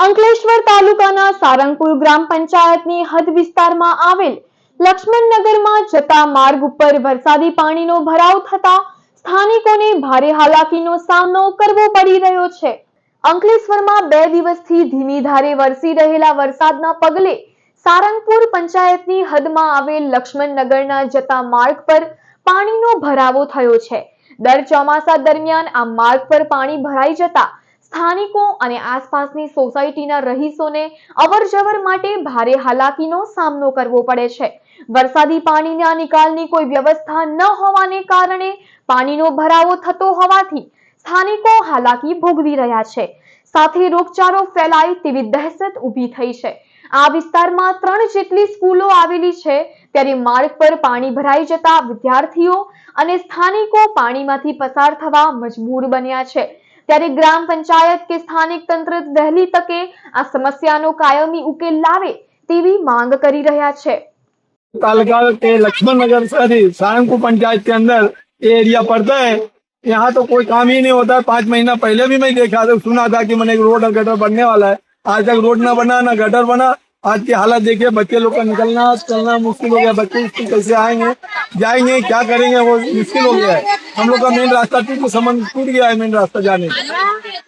અંકલેશ્વર તાલુકાના સારંગપુર ગ્રામ પંચાયતની હદ વિસ્તારમાં આવેલ લક્ષ્મણનગરમાં જતા માર્ગ ઉપર વરસાદી પાણીનો ભરાવ થતા સ્થાનિકોને ભારે હાલાકીનો સામનો કરવો પડી રહ્યો છે। અંકલેશ્વરમાં 2 દિવસથી ધીમી ધારે વરસી રહેલા વરસાદના પગલે સારંગપુર પંચાયતની હદમાં આવેલ લક્ષ્મણનગરના જતા માર્ગ પર પાણીનો ભરાવો થયો છે। દર ચોમાસા દરમિયાન આ માર્ગ પર પાણી ભરાઈ જતા સ્થાનિકો અને આસપાસની સોસાયટીના રહીશોને અવરજવર માટે ભારે હાલાકીનો સામનો કરવો પડે છે। વરસાદી પાણીના નિકાલની કોઈ વ્યવસ્થા ન હોવાને કારણે પાણીનો ભરાવો થતો હોવાથી સ્થાનિકો હાલાકી ભોગવી રહ્યા છે। સાથે રોગચાળો ફેલાય તેવી દહેશત ઊભી થઈ છે। આ વિસ્તારમાં 3 જેટલી સ્કૂલો આવેલી છે, ત્યારે માર્ગ પર પાણી ભરાઈ જતા વિદ્યાર્થીઓ અને સ્થાનિકો પાણીમાંથી પસાર થવા મજબૂર બન્યા છે। ત્યારે ગ્રામ પંચાયત કે સ્થાનિક તંત્ર વહેલી તકે આ समस्याનો कायमी उकेल लावे तेवी मांग करी रहा है। तालुका के लक्ष्मण नगर से सारंगपुर पंचायत के अंदर ये एरिया पड़ता है। यहाँ तो कोई काम ही नहीं होता है। 5 महीना पहले भी मैं देखा था, सुना था कि मैंने रोड और गटर बनने वाला है। आज तक रोड ना बना ना गटर बना। आज की हालत देखिए, बच्चे लोग का निकलना चलना मुश्किल हो गया। बच्चे स्कूल कैसे आएंगे जाएंगे क्या करेंगे वो मुश्किल हो गया है। हम लोग का मेन रास्ता टूट गया है, मेन रास्ता जाने का।